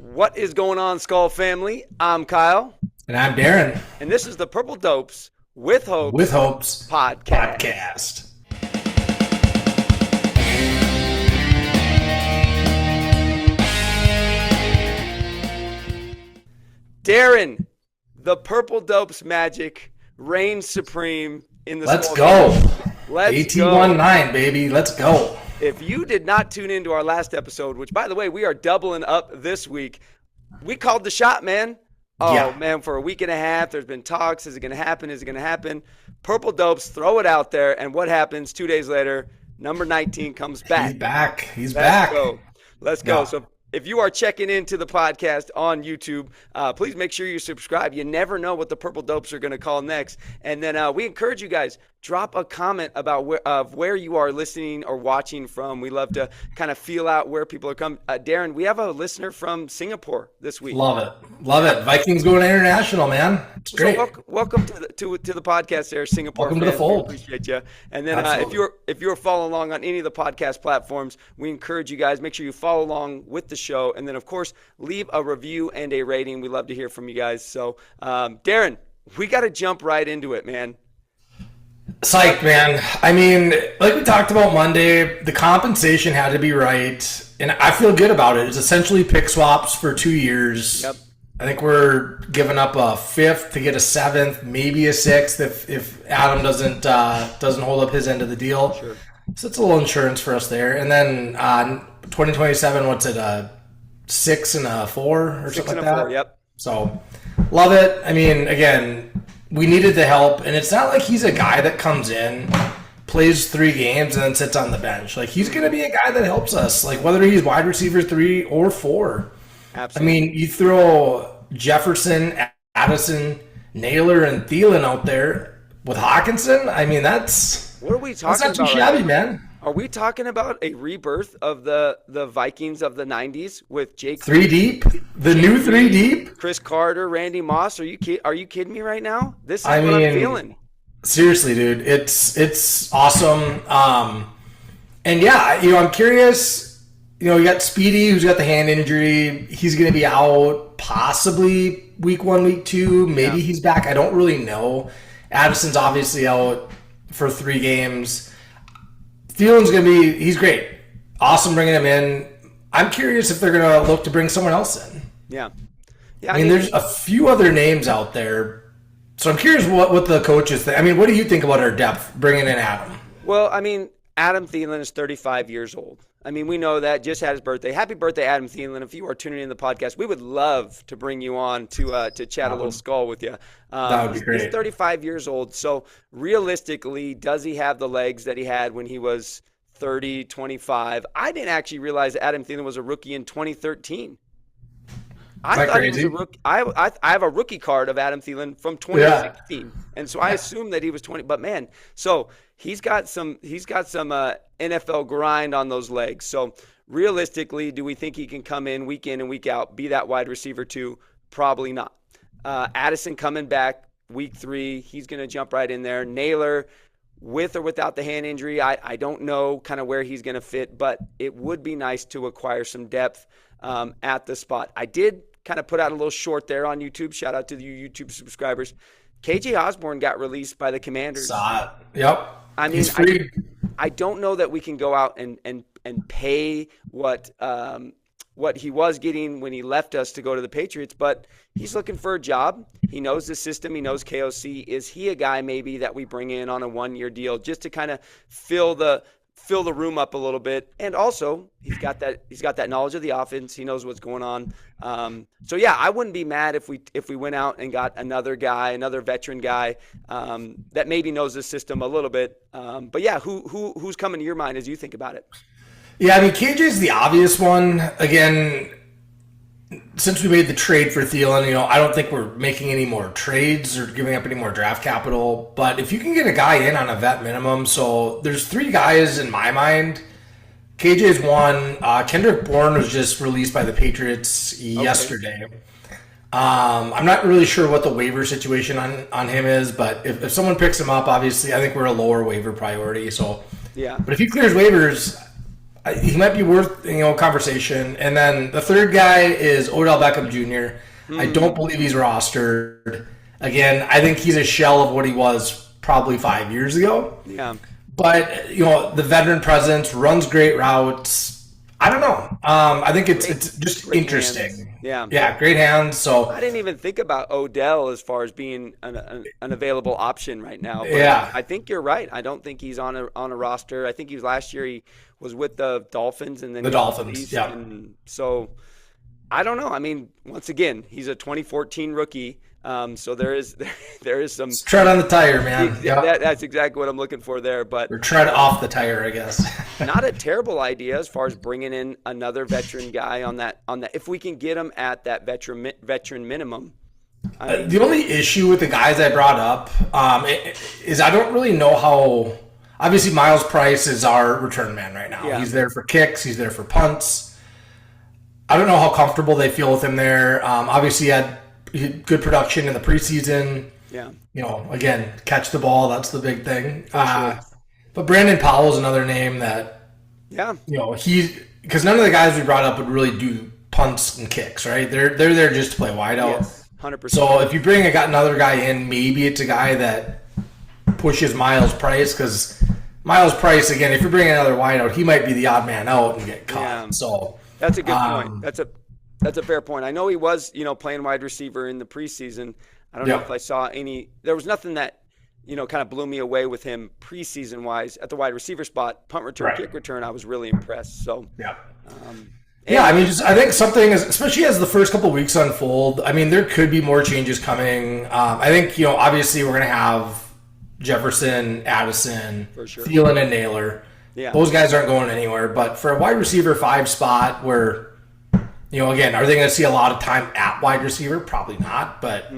What is going on, Skull family? I'm Kyle. And I'm Darin. And this is the Purple Dopes with Hopes podcast. Darin, the Purple Dopes magic reigns supreme in the Let's Skull go. family. Let's AT19, baby. Let's go. If you did not tune into our last episode, which, by the way, we are doubling up this week, we called the shot, man. Oh, Yeah. man, for a week and a half, there's been talks. Is it going to happen? Is it going to happen? Purple Dopes throw it out there, and what happens 2 days later? Number 19 comes back. He's Let's back. go. Let's go. Yeah. So if you are checking into the podcast on YouTube, please make sure you subscribe. You never know what the Purple Dopes are going to call next. And then we encourage you guys, drop a comment about where you are listening or watching from. We love to kind of feel out where people are coming. Darin, we have a listener from Singapore this week. Love it. Vikings going international, man. It's great. So welcome to the podcast there, Singapore. Welcome to the fans. fold. We appreciate you. And then if you're following along on any of the podcast platforms, we encourage you guys, make sure you follow along with the show. And then, of course, leave a review and a rating. We love to hear from you guys. So, Darin, we got to jump right into it, man. Psyched, man. I mean, like we talked about Monday, the compensation had to be right. And I feel good about it. It's essentially pick swaps for 2 years. Yep. I think we're giving up a fifth to get a seventh, maybe a sixth if Adam doesn't hold up his end of the deal. Sure. So it's a little insurance for us there. And then 2027, what's it, 6 and a 4 or 6 something and like a that? 4, yep. So love it. I mean, again, we needed the help, and it's not like he's a guy that comes in, plays 3 games, and then sits on the bench. Like, he's going to be a guy that helps us, like whether he's wide receiver 3 or 4. Absolutely. I mean, you throw Jefferson, Addison, Naylor, and Thielen out there with Hawkinson. I mean, what are we talking that's not too about? shabby, Right now? man. Are we talking about a rebirth of the Vikings of the 90s with Jake 3 deep, the new 3 deep. Chris Carter, Randy Moss? Are you kidding me right now? This is I what I'm mean, feeling. Seriously, dude, it's awesome. And yeah, I'm curious. You got Speedy, who's got the hand injury. He's going to be out possibly week 1, week 2. Maybe he's back. I don't really know. Addison's obviously out for 3 games. Thielen's going to be, he's great. Awesome bringing him in. I'm curious if they're going to look to bring someone else in. Yeah. I mean, there's a few other names out there. So I'm curious what the coaches think. I mean, what do you think about our depth bringing in Adam? Well, I mean, Adam Thielen is 35 years old. I mean, we know that. Just had his birthday. Happy birthday, Adam Thielen. If you are tuning in the podcast, we would love to bring you on to chat a little skull with you. That would be great. He's 35 years old. So realistically, does he have the legs that he had when he was 30, 25? I didn't actually realize that Adam Thielen was a rookie in 2013. I thought crazy? he was a rookie. I have a rookie card of Adam Thielen from 2016, and so I assumed that he was 20. But man, so he's got some NFL grind on those legs. So realistically, do we think he can come in and week out, be that wide receiver 2? Probably not. Addison coming back week 3, he's going to jump right in there. Naylor, with or without the hand injury, I don't know kind of where he's going to fit, but it would be nice to acquire some depth at the spot. I did kind of put out a little short there on YouTube. Shout out to the YouTube subscribers. KJ Osborne got released by the Commanders. Saw it. Yep. I mean, he's free. I don't know that we can go out and pay what he was getting when he left us to go to the Patriots, but he's looking for a job. He knows the system. He knows KOC. Is he a guy maybe that we bring in on a 1-year deal just to kind of fill the room up a little bit? And also, he's got that knowledge of the offense. He knows what's going on. So yeah, I wouldn't be mad if we went out and got another veteran guy that maybe knows the system a little bit. But yeah, who's coming to your mind as you think about it? Yeah, I mean, KJ's the obvious one. Again, since we made the trade for Thielen, I don't think we're making any more trades or giving up any more draft capital. But if you can get a guy in on a vet minimum, so there's 3 guys in my mind. KJ's one. Kendrick Bourne was just released by the Patriots yesterday. I'm not really sure what the waiver situation on him is, but if someone picks him up, obviously, I think we're a lower waiver priority. So, yeah. But if he clears waivers, he might be worth conversation. And then the third guy is Odell Beckham Jr. I don't believe he's rostered. Again, I think he's a shell of what he was probably 5 years ago. Yeah. But the veteran presence, runs great routes. I don't know. I think it's just interesting. Hands. Yeah. Yeah, great hands. So I didn't even think about Odell as far as being an available option right now. But yeah. I think you're right. I don't think he's on a roster. I think he was last year. He was with the Dolphins and then the Dolphins. Yeah. And so I don't know. I mean, once again, he's a 2014 rookie. So there is some tread on the tire, man. That's exactly what I'm looking for there. But or tread off the tire, I guess. Not a terrible idea as far as bringing in another veteran guy on that. If we can get him at that veteran minimum. The only issue with the guys I brought up is I don't really know how. Obviously, Miles Price is our return man right now. Yeah. He's there for kicks. He's there for punts. I don't know how comfortable they feel with him there. Obviously, he had good production in the preseason. Yeah. Again, catch the ball. That's the big thing. Sure. But Brandon Powell is another name that, because none of the guys we brought up would really do punts and kicks, right? They're there just to play wideout. Yes, 100%. So if you bring another guy in, maybe it's a guy that pushes Miles Price, because Miles Price, again, if you're bringing another wideout, he might be the odd man out and get caught. Yeah. So that's a good point. That's a fair point. I know he was, playing wide receiver in the preseason. I don't know if I saw any. There was nothing that, kind of blew me away with him preseason wise at the wide receiver spot. Punt return, kick return, I was really impressed. So I think something is, especially as the first couple of weeks unfold. I mean, there could be more changes coming. I think obviously we're going to have Jefferson, Addison, for sure, Thielen, and Naylor. Yeah, those guys aren't going anywhere. But for a wide receiver 5 spot, where again, are they going to see a lot of time at wide receiver? Probably not. But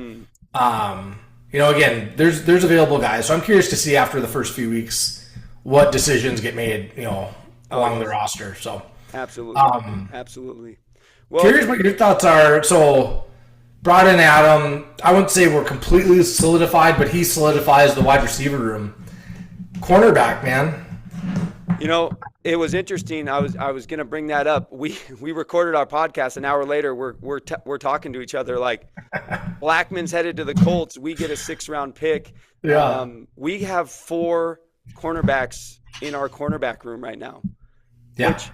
again, there's available guys. So I'm curious to see after the first few weeks what decisions get made, along the roster. So absolutely, absolutely. Well, curious what your thoughts are. So brought in Adam. I wouldn't say we're completely solidified, but he solidifies the wide receiver room. Cornerback, man. It was interesting. I was going to bring that up. We recorded our podcast an hour later. We're talking to each other like Blackman's headed to the Colts. We get a 6th-round pick. Yeah. We have 4 cornerbacks in our cornerback room right now. Yeah. Which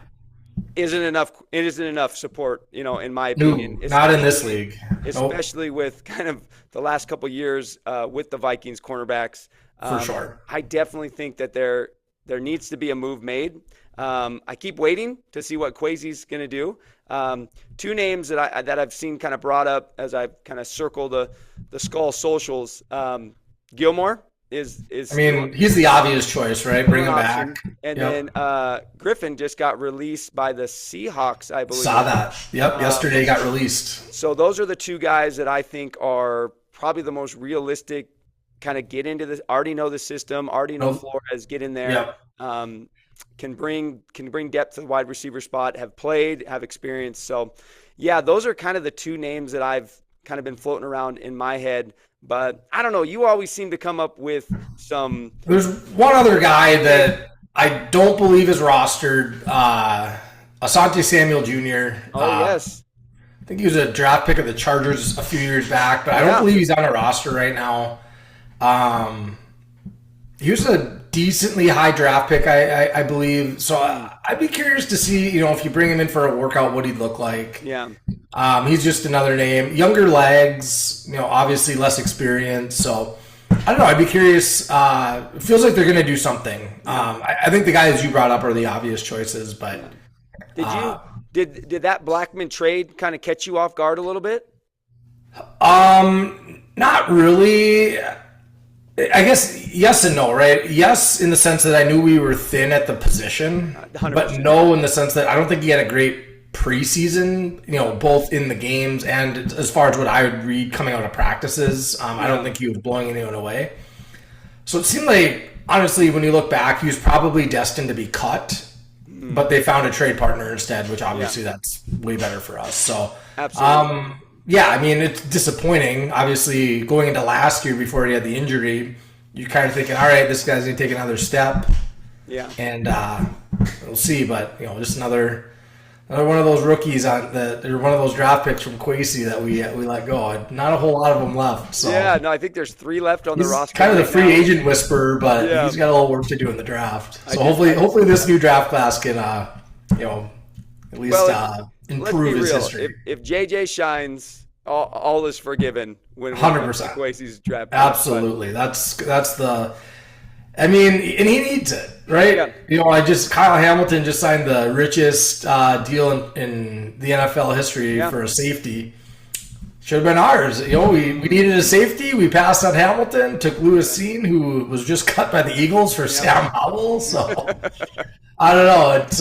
isn't enough. It isn't enough support, in my opinion. No, not in this league. Especially with kind of the last couple of years with the Vikings cornerbacks. For sure. I definitely think that there needs to be a move made. I keep waiting to see what Kwesi's going to do. 2 names that I've seen kind of brought up as I've kind of circled the Skull socials. Gilmore is. I mean, he's the obvious choice, right? Bring him back. And then Griffin just got released by the Seahawks, I believe. Saw that. Yep, yesterday got released. So those are the 2 guys that I think are probably the most realistic. Kind of get into this. Already know the system. Already know Flores. Get in there. Yep. Can bring depth to the wide receiver spot. Have played. Have experience. So, yeah, those are kind of the 2 names that I've kind of been floating around in my head. But I don't know. You always seem to come up with some. There's one other guy that I don't believe is rostered. Asante Samuel Jr. Oh yes. I think he was a draft pick of the Chargers a few years back, but I don't believe he's on a roster right now. He was a decently high draft pick, I believe. So I'd be curious to see, if you bring him in for a workout, what he'd look like. Yeah. He's just another name. Younger legs, obviously less experience. So I don't know. I'd be curious. It feels like they're going to do something. I think the guys you brought up are the obvious choices, but did that Blackman trade kind of catch you off guard a little bit? Not really. I guess yes and no, right? Yes, in the sense that I knew we were thin at the position, 100%. But no in the sense that I don't think he had a great preseason, both in the games and as far as what I would read coming out of practices. I don't think he was blowing anyone away. So it seemed like, honestly, when you look back, he was probably destined to be cut, but they found a trade partner instead, which obviously that's way better for us. So absolutely. Yeah, I mean, it's disappointing. Obviously, going into last year before he had the injury, you're kind of thinking, all right, this guy's going to take another step. Yeah. And we'll see. But just another one of those rookies or one of those draft picks from Kwesi that we let go. Not a whole lot of them left. So Yeah, no, I think there's 3 left on the he's roster. kind of the right free now. agent whisperer, but he's got a little work to do in the draft. So hopefully this new draft class can at least improve his history. If JJ shines, all is forgiven when 100%. Kwesi's draft. Absolutely, that's the. I mean, and he needs it, right? Yeah. Kyle Hamilton just signed the richest deal in the NFL history for a safety. Should have been ours. We needed a safety. We passed on Hamilton, took Lewis Seen, who was just cut by the Eagles for Sam Howell. So I don't know. It's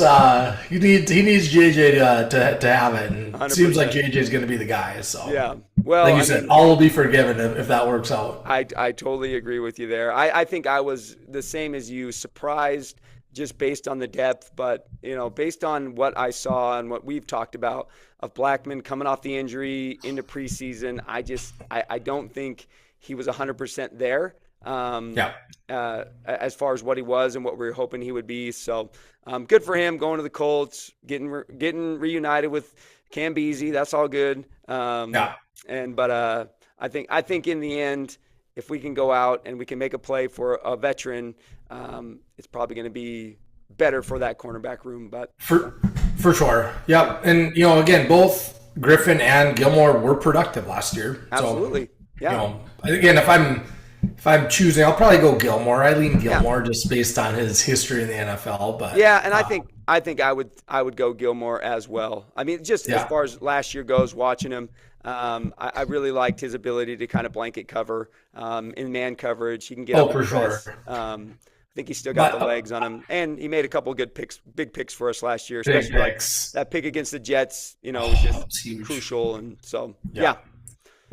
he needs JJ to have it, and it seems like JJ is going to be the guy. So yeah. Well, like you said, all will be forgiven if that works out. I totally agree with you there. I think I was the same as you, surprised just based on the depth, but based on what I saw and what we've talked about of Blackman coming off the injury into preseason, I don't think he was 100% there. As far as what he was and what we were hoping he would be. So good for him going to the Colts, getting reunited with Cam Beasley. That's all good. But I think in the end, if we can go out and we can make a play for a veteran, it's probably going to be better for that cornerback room. But for sure, yeah. And again, both Griffin and Gilmore were productive last year. Absolutely, so, yeah. Again, if I'm choosing, I'll probably go Gilmore. I lean Gilmore just based on his history in the NFL. But yeah, and I think I would go Gilmore as well. I mean, just as far as last year goes, watching him, I really liked his ability to kind of blanket cover in man coverage. He can get up for sure. I think he's still got the legs on him, and he made a couple of good big picks for us last year, especially like that pick against the Jets. Was just crucial, and so yeah.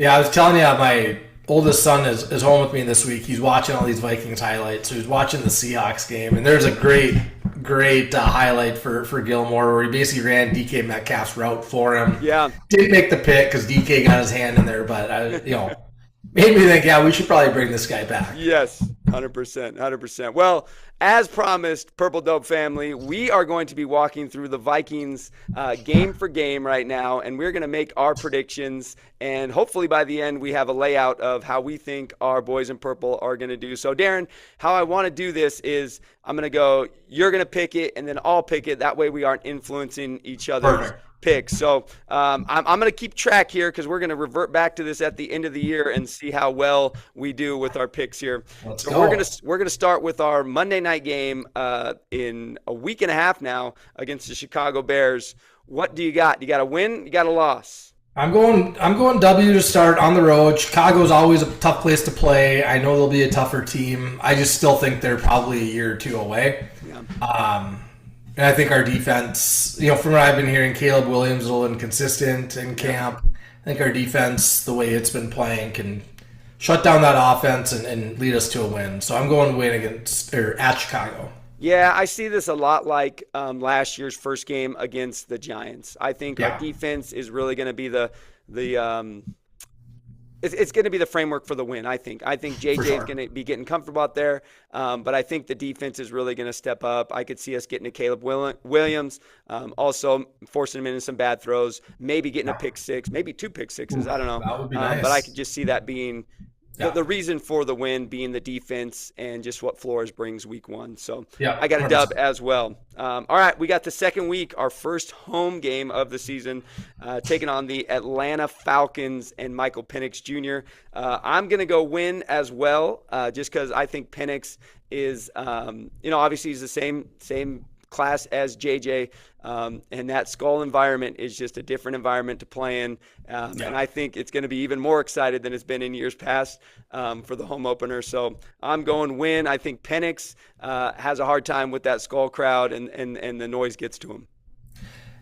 I was telling you, my oldest son is home with me this week. He's watching all these Vikings highlights. So he's watching the Seahawks game, and there's a great highlight for Gilmore where he basically ran DK Metcalf's route for him. Yeah, didn't make the pick because DK got his hand in there, but made me think, we should probably bring this guy back. Yes, 100%. Well, as promised, Purple Dope family, we are going to be walking through the Vikings game for game right now, and we're going to make our predictions, and hopefully by the end we have a layout of how we think our boys in purple are going to do. So, Darin, how I want to do this is I'm going to go, you're going to pick it, and then I'll pick it. That way we aren't influencing each other's picks. So I'm going to keep track here because we're going to revert back to this at the end of the year and see how well we do with our picks here. Let's go. We're going to start with our Monday night game in a week and a half now against the Chicago Bears. What do you got? You got a win? You got a loss? I'm going W to start on the road. Chicago's always a tough place to play. I know they'll be a tougher team. I just still think they're probably a year or two away. Yeah. And I think our defense, from what I've been hearing, Caleb Williams is a little inconsistent in camp. I think our defense, the way it's been playing, can shut down that offense and lead us to a win. So I'm going to win at Chicago. Yeah, I see this a lot like last year's first game against the Giants. I think our defense is really going to be it's going to be the framework for the win, I think. I think JJ is going to be getting comfortable out there, but I think the defense is really going to step up. I could see us getting to Caleb Williams, also forcing him into some bad throws, maybe getting a pick six, maybe 2 pick sixes. I don't know. That would be nice. But I could just see that being the reason for the win being the defense and just what Flores brings week 1. So I got a dub as well. All right, we got the second week, our first home game of the season, taking on the Atlanta Falcons and Michael Penix Jr. I'm going to go win as well, just because I think Penix is, obviously he's the same class as JJ, and that Skull environment is just a different environment to play in, and I think it's going to be even more excited than it's been in years past for the home opener. So I'm going win. I think Penix has a hard time with that Skull crowd, and the noise gets to him.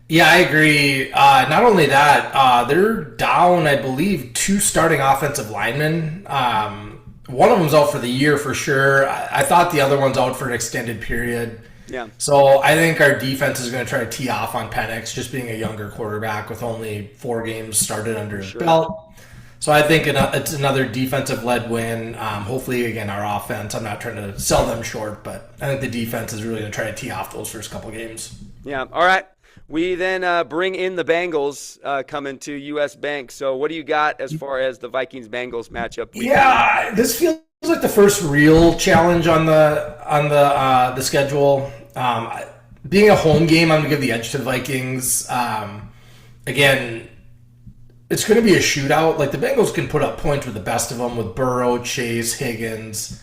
Yeah, I agree. Not only that, they're down, I believe, 2 starting offensive linemen. One of them's out for the year for sure. I thought the other one's out for an extended period. Yeah. So I think our defense is going to try to tee off on Penix, just being a younger quarterback with only 4 games started under his belt. So I think it's another defensive-led win. Hopefully, again, our offense. I'm not trying to sell them short, but I think the defense is really going to try to tee off those first couple games. Yeah. All right. We then bring in the Bengals coming to U.S. Bank. So what do you got as far as the Vikings-Bengals matchup? Yeah, this feels like the first real challenge on the schedule. Being a home game, I'm going to give the edge to the Vikings. Again, it's going to be a shootout. Like, the Bengals can put up points with the best of them, with Burrow, Chase, Higgins,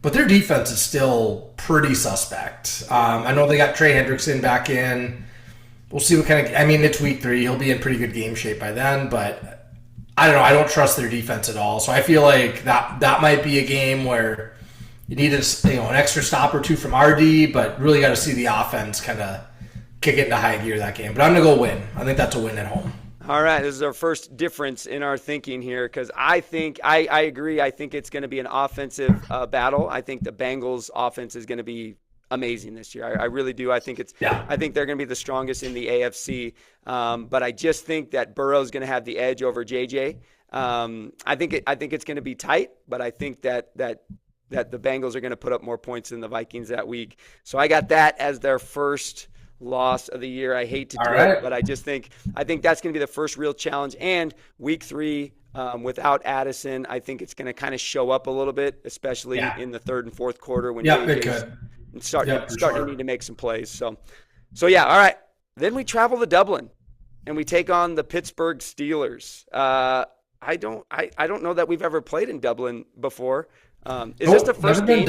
but their defense is still pretty suspect. I know they got Trey Hendrickson back in. We'll see what kind of. I mean, it's week 3. He'll be in pretty good game shape by then, but I don't know. I don't trust their defense at all. So I feel like that might be a game where you need an extra stop or two from RD, but really got to see the offense kind of kick it into high gear that game. But I'm going to go win. I think that's a win at home. All right, this is our first difference in our thinking here because I think I agree. I think it's going to be an offensive battle. I think the Bengals' offense is going to be amazing this year. I really do. I think I think they're going to be the strongest in the AFC. But I just think that Burrow's going to have the edge over JJ. I think it's going to be tight, but I think that the Bengals are going to put up more points than the Vikings that week. So I got that as their first loss of the year. I hate to do it, but I think that's going to be the first real challenge. And week 3, without Addison, I think it's going to kind of show up a little bit, especially in the third and fourth quarter when JJ's starting to need to make some plays. So yeah, all right. Then we travel to Dublin and we take on the Pittsburgh Steelers. I don't know that we've ever played in Dublin before. Is this the first game?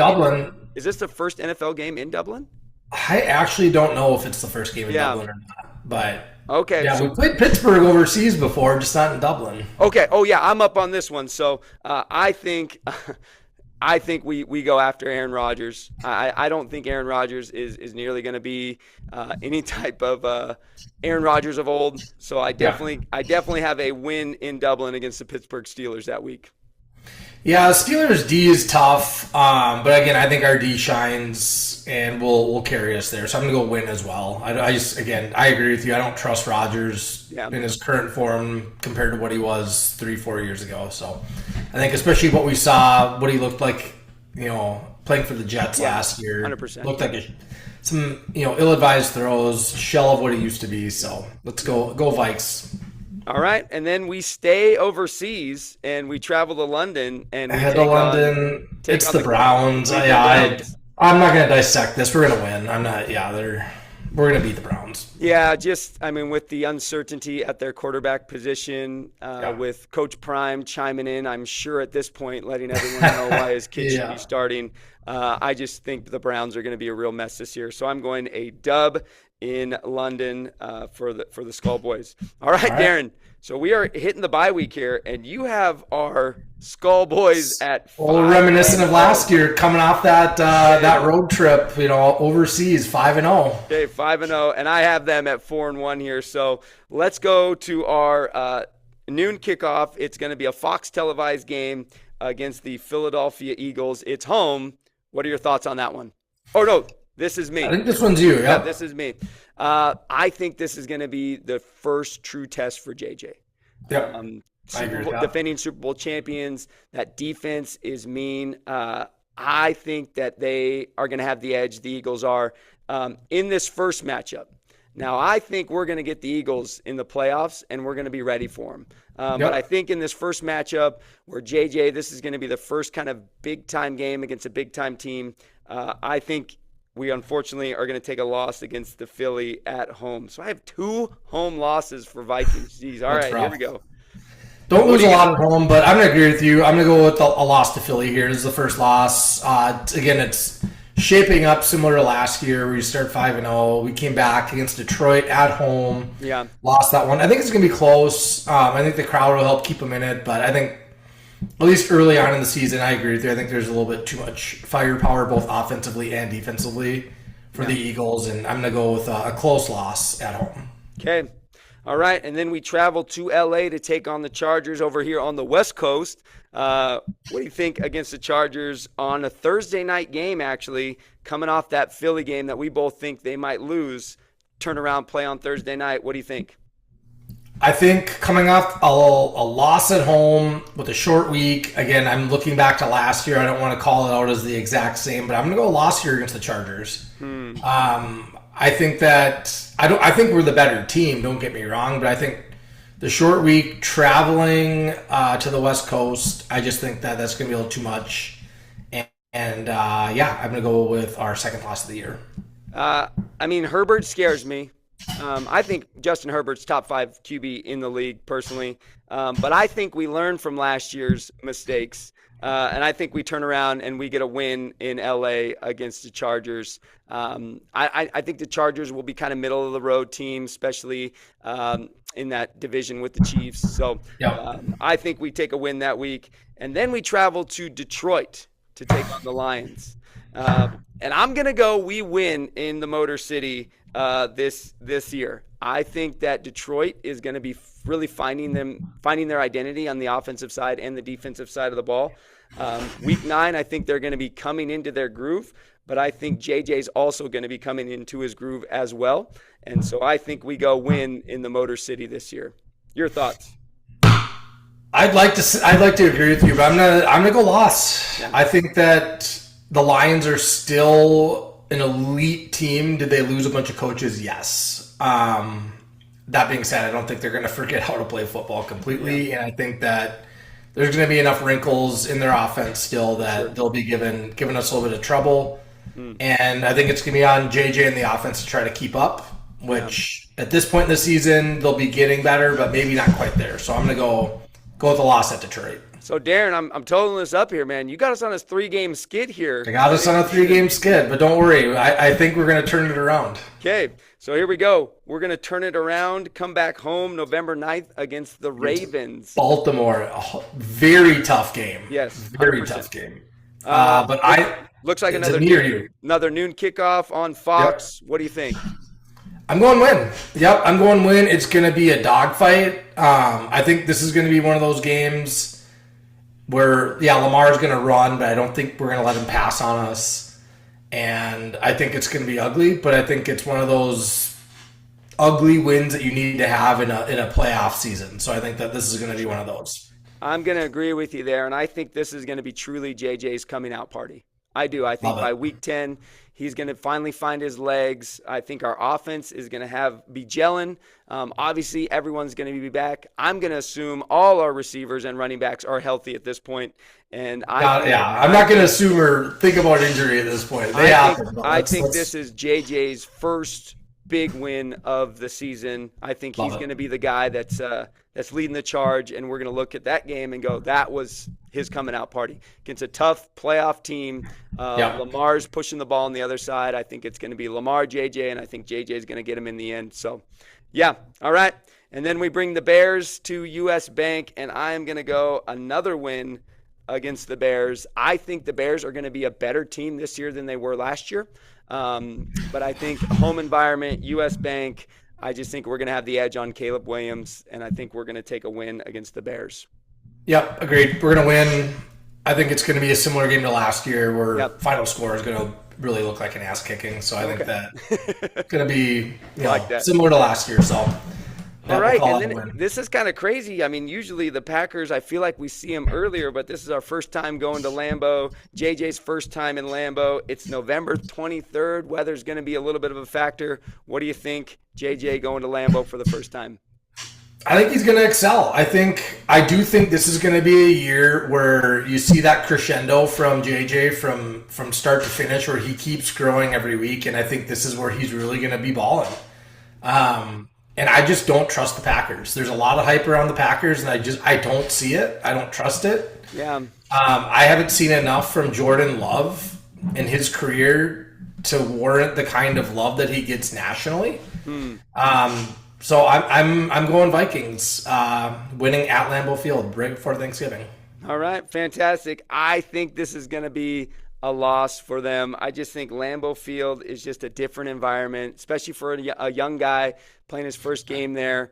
Is this the first NFL game in Dublin? I actually don't know if it's the first game in Dublin or not, but okay. Yeah, we played Pittsburgh overseas before, just not in Dublin. Okay. Oh yeah, I'm up on this one. So I think we go after Aaron Rodgers. I don't think Aaron Rodgers is nearly going to be any type of Aaron Rodgers of old. So I definitely have a win in Dublin against the Pittsburgh Steelers that week. Yeah, Steelers D is tough, but again, I think our D shines and will carry us there. So I'm going to go win as well. I agree with you. I don't trust Rodgers in his current form compared to what he was 3-4 years ago. So I think especially what we saw, what he looked like, playing for the Jets last year, 100%. Looked like some ill-advised throws, shell of what he used to be. So let's go Vikes. All right, and then we stay overseas and we travel to London and we head to London. It's the Browns. I'm not going to dissect this. We're going to win. I'm not. Yeah, we're going to beat the Browns. Yeah, with the uncertainty at their quarterback position, with Coach Prime chiming in, I'm sure at this point letting everyone know why his kid should be starting. I just think the Browns are going to be a real mess this year. So I'm going a dub in London for the Skull Boys. All right, Darin. So we are hitting the bye week here, and you have our Skull Boys at 5. Well, reminiscent of last year, coming off that road trip, overseas, 5-0. Okay, 5-0, and I have them at 4-1 here. So let's go to our noon kickoff. It's going to be a Fox televised game against the Philadelphia Eagles. It's home. What are your thoughts on that one? Oh no. This is me. I think this one's you. Yeah, this is me. I think this is going to be the first true test for JJ. Yep. Defending Super Bowl champions. That defense is mean. I think that they are going to have the edge. The Eagles are in this first matchup. Now, I think we're going to get the Eagles in the playoffs, and we're going to be ready for them. But I think in this first matchup where JJ, this is going to be the first kind of big-time game against a big-time team, I think we unfortunately are going to take a loss against the Philly at home. So I have 2 home losses for Vikings. Jeez, all right, here we go. Don't lose a lot at home, but I'm going to agree with you. I'm going to go with a loss to Philly here. This is the first loss. Again, it's shaping up similar to last year where you start 5-0. We came back against Detroit at home. Yeah. Lost that one. I think it's going to be close. I think the crowd will help keep them in it, but I think at least early on in the season, I agree with you. I think there's a little bit too much firepower, both offensively and defensively, for the Eagles, and I'm going to go with a close loss at home. Okay. All right, and then we travel to L.A. to take on the Chargers over here on the West Coast. What do you think against the Chargers on a Thursday night game, actually, coming off that Philly game that we both think they might lose, turn around, play on Thursday night? What do you think? I think coming off a loss at home with a short week, again, I'm looking back to last year. I don't want to call it out as the exact same, but I'm going to go loss here against the Chargers. I think that I think we're the better team. Don't get me wrong, but I think the short week traveling to the West Coast, I just think that that's going to be a little too much. And yeah, I'm going to go with our second loss of the year. I mean, Herbert scares me. I think Justin Herbert's top 5 QB in the league, personally. But I think we learned from last year's mistakes. And I think we turn around and we get a win in LA against the Chargers. I think the Chargers will be kind of middle of the road team, especially in that division with the Chiefs. So I think we take a win that week. And then we travel to Detroit to take on the Lions. And I'm going to go we win in the Motor City this year. I think that Detroit is going to be really finding their identity on the offensive side and the defensive side of the ball. Week 9, I think they're going to be coming into their groove, but I think JJ's also going to be coming into his groove as well. And so I think we go win in the Motor City this year. Your thoughts? I'd like to agree with you, but I'm gonna go loss. Yeah. I think that the Lions are still an elite team. Did they lose a bunch of coaches? Yes. That being said, I don't think they're going to forget how to play football completely, and I think that there's going to be enough wrinkles in their offense still that they'll be giving us a little bit of trouble. And I think it's going to be on JJ and the offense to try to keep up, which at this point in the season they'll be getting better, but maybe not quite there. So I'm going to go with a loss at Detroit. So, Darin, I'm totaling this up here, man. You got us on a 3-game skid here. I got us on a 3-game skid, but don't worry. I think we're going to turn it around. Okay, so here we go. We're going to turn it around, come back home November 9th against the Ravens. Baltimore, very tough game. Yes, very 100%. Tough game. But looks like another noon kickoff on Fox. Yep. What do you think? I'm going win. Yep, I'm going win. It's going to be a dogfight. I think this is going to be one of those games where, Lamar's going to run, but I don't think we're going to let him pass on us. And I think it's going to be ugly, but I think it's one of those ugly wins that you need to have in a playoff season. So I think that this is going to be one of those. I'm going to agree with you there, and I think this is going to be truly JJ's coming out party. I do. I think by week 10, he's going to finally find his legs. I think our offense is going to be gelling. Obviously, everyone's going to be back. I'm going to assume all our receivers and running backs are healthy at this point. And I'm not going to assume or think about injury at this point. I think this is JJ's first big win of the season. I think he's going to be the guy that's leading the charge, and we're going to look at that game and go, that was his coming out party against a tough playoff team. Lamar's pushing the ball on the other side. I think it's going to be Lamar, JJ, and I think JJ is going to get him in the end. So, all right. And then we bring the Bears to US Bank, and I am going to go another win against the Bears. I think the Bears are going to be a better team this year than they were last year. But I think home environment, US Bank, I just think we're going to have the edge on Caleb Williams, and I think we're going to take a win against the Bears. Yep, agreed. We're going to win. I think it's going to be a similar game to last year where final score is going to really look like an ass kicking. So I think that it's going to be similar to last year. So all right, and then this is kind of crazy. I mean, usually the Packers, I feel like we see them earlier, but this is our first time going to Lambeau. JJ's first time in Lambeau. It's November 23rd. Weather's going to be a little bit of a factor. What do you think, JJ, going to Lambeau for the first time? I think he's going to excel. I do think this is going to be a year where you see that crescendo from JJ from start to finish, where he keeps growing every week, and I think this is where he's really going to be balling. And I just don't trust the Packers. There's a lot of hype around the Packers, and I don't see it. I don't trust it. Yeah. I haven't seen enough from Jordan Love in his career to warrant the kind of love that he gets nationally. So I'm going Vikings, winning at Lambeau Field right before Thanksgiving. All right, fantastic. I think this is going to be a loss for them. I just think Lambeau Field is just a different environment, especially for a young guy playing his first game there.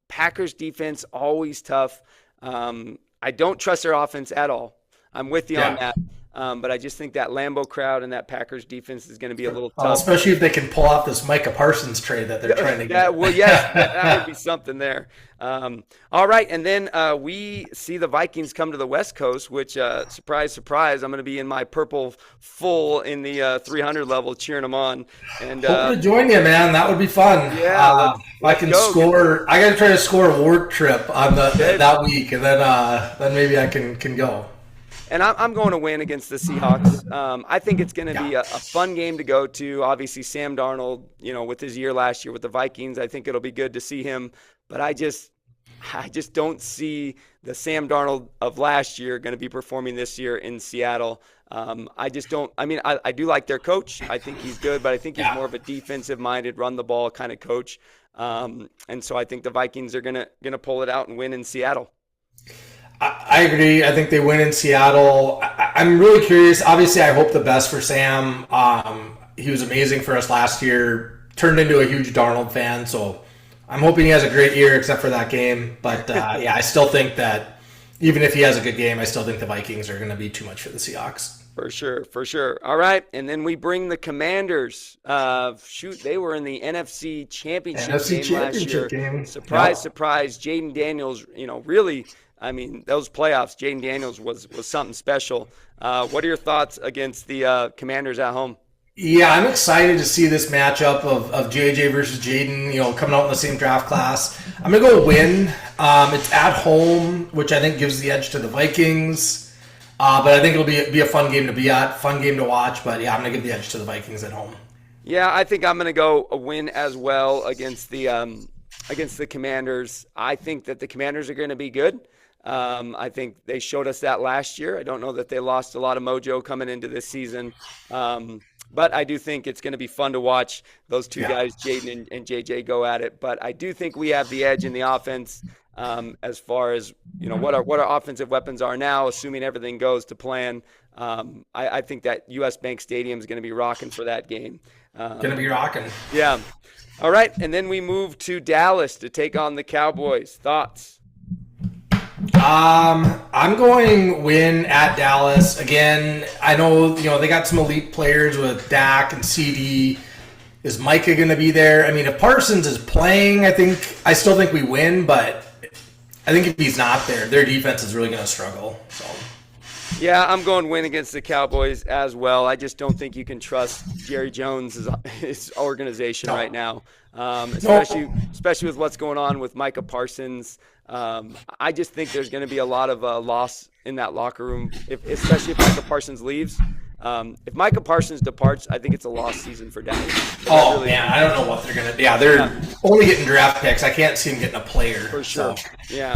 Packers defense, always tough. I don't trust their offense at all. I'm with you on that. But I just think that Lambeau crowd and that Packers defense is going to be a little tough. Especially if they can pull off this Micah Parsons trade that they're trying to get. Well, yes, that would be something there. All right, and then we see the Vikings come to the West Coast, which, surprise, surprise, I'm going to be in my purple full in the 300 level cheering them on. And hope to join you, man. That would be fun. Yeah, if I can score, I got to try to score a work trip on that week, and then maybe I can go. And I'm going to win against the Seahawks. I think it's going to be a fun game to go to. Obviously, Sam Darnold, with his year last year with the Vikings, I think it'll be good to see him. But I just don't see the Sam Darnold of last year going to be performing this year in Seattle. I just don't. I mean, I do like their coach. I think he's good, but I think he's more of a defensive-minded, run-the-ball kind of coach. And so I think the Vikings are gonna pull it out and win in Seattle. I agree. I think they win in Seattle. I'm really curious. Obviously, I hope the best for Sam. He was amazing for us last year. Turned into a huge Darnold fan, so I'm hoping he has a great year except for that game. But, I still think that even if he has a good game, I still think the Vikings are going to be too much for the Seahawks. For sure. All right, and then we bring the Commanders. They were in the NFC Championship game last year. Surprise. Jaden Daniels, really, I mean, those playoffs, Jaden Daniels was something special. What are your thoughts against the Commanders at home? Yeah, I'm excited to see this matchup of JJ versus Jaden, coming out in the same draft class. I'm going to go win. It's at home, which I think gives the edge to the Vikings. But I think it'll be a fun game to be at, fun game to watch. But, I'm going to give the edge to the Vikings at home. Yeah, I think I'm going to go a win as well against the Commanders. I think that the Commanders are going to be good. I think they showed us that last year. I don't know that they lost a lot of mojo coming into this season. But I do think it's going to be fun to watch those two guys, Jaden and JJ, go at it. But I do think we have the edge in the offense as far as what our offensive weapons are now, assuming everything goes to plan. I think that U.S. Bank Stadium is going to be rocking for that game. Going to be rocking. Yeah. All right, and then we move to Dallas to take on the Cowboys. Thoughts? I'm going win at Dallas. Again, I know, they got some elite players with Dak and CD. Is Micah going to be there? I mean, if Parsons is playing, I still think we win, but I think if he's not there, their defense is really going to struggle. So. Yeah, I'm going win against the Cowboys as well. I just don't think you can trust Jerry Jones' his organization right now, especially with what's going on with Micah Parsons. I just think there's going to be a lot of loss in that locker room, especially if Micah Parsons leaves. If Micah Parsons departs, I think it's a lost season for Dallas. Man, I don't know what they're going to do. Yeah, they're only getting draft picks. I can't see them getting a player. For sure. So. Yeah.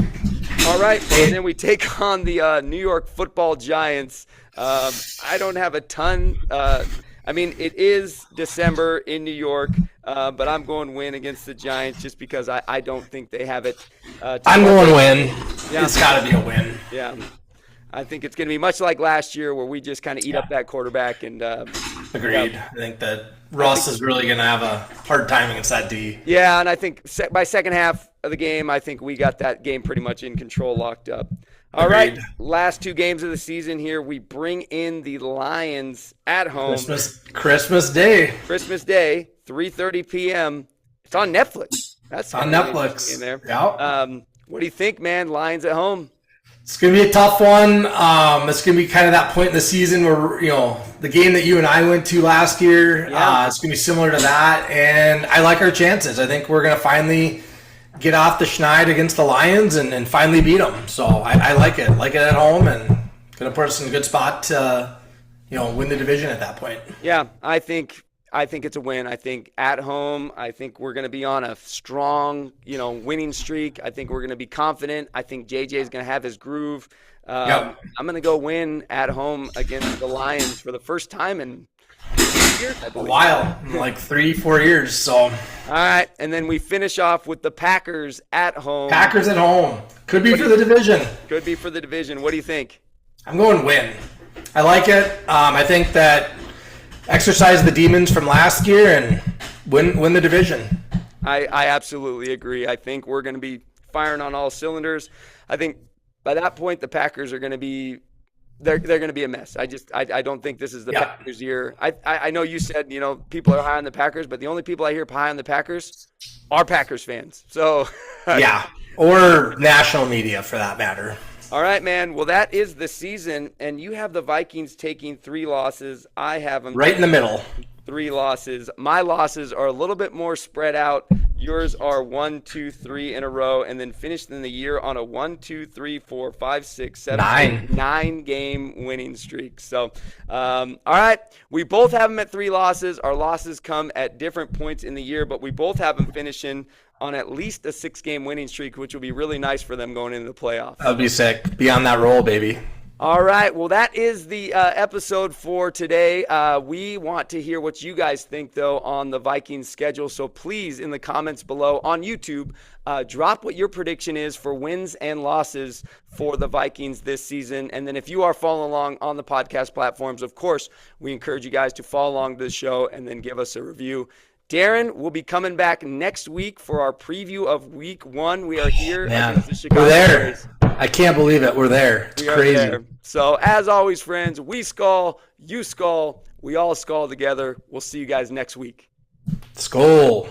All right, and then we take on the New York Football Giants. I don't have a ton. It is December in New York, but I'm going win against the Giants just because I don't think they have it. I'm going win. Yeah. It's got to be a win. Yeah. I think it's going to be much like last year where we just kind of eat up that quarterback. And Agreed. I think that Russ is really going to have a hard time against that D. Yeah, and I think by second half of the game, I think we got that game pretty much in control, locked up. All right, last two games of the season here. We bring in the Lions at home. Christmas Day. 3:30 p.m. It's on Netflix. That's on Netflix. In there. Yeah. What do you think, man? Lions at home. It's going to be a tough one. It's going to be kind of that point in the season where, the game that you and I went to last year, it's going to be similar to that. And I like our chances. I think we're going to finally get off the schneid against the Lions and finally beat them. So I like it. Like it at home and going to put us in a good spot to, win the division at that point. Yeah, I think it's a win. I think at home, I think we're going to be on a strong, winning streak. I think we're going to be confident. I think JJ is going to have his groove. I'm going to go win at home against the Lions for the first time in years, I believe. A while, like 3-4 years. So. All right, and then we finish off with the Packers at home. Packers at home. Could be for the division. Could be for the division. What do you think? I'm going win. I like it. I think that exercise the demons from last year and win the division. I absolutely agree. I think we're going to be firing on all cylinders. I think by that point the Packers are going to be they're going to be a mess. I don't think this is the Packers year. I know you said, people are high on the Packers, but the only people I hear high on the Packers are Packers fans. So yeah, or national media for that matter. All right, man. Well, that is the season, and you have the Vikings taking 3 losses. I have them right in the middle. 3 losses. My losses are a little bit more spread out. Yours are 1, 2, 3 in a row, and then finished in the year on a 1, 2, 3, 4, 5, 6, 7, 9 game winning streak. So, all right, we both have them at 3 losses. Our losses come at different points in the year, but we both have them finishing on at least a 6-game winning streak, which will be really nice for them going into the playoffs. That would be sick. Be on that roll, baby. All right. Well, that is the episode for today. We want to hear what you guys think, though, on the Vikings schedule. So please, in the comments below on YouTube, drop what your prediction is for wins and losses for the Vikings this season. And then if you are following along on the podcast platforms, of course, we encourage you guys to follow along to the show and then give us a review. Darin will be coming back next week for our preview of Week 1. We are here against the Chicago Bears. I can't believe it. We're there. It's crazy. There. So, as always, friends, we skull, you skull, we all skull together. We'll see you guys next week. Skull.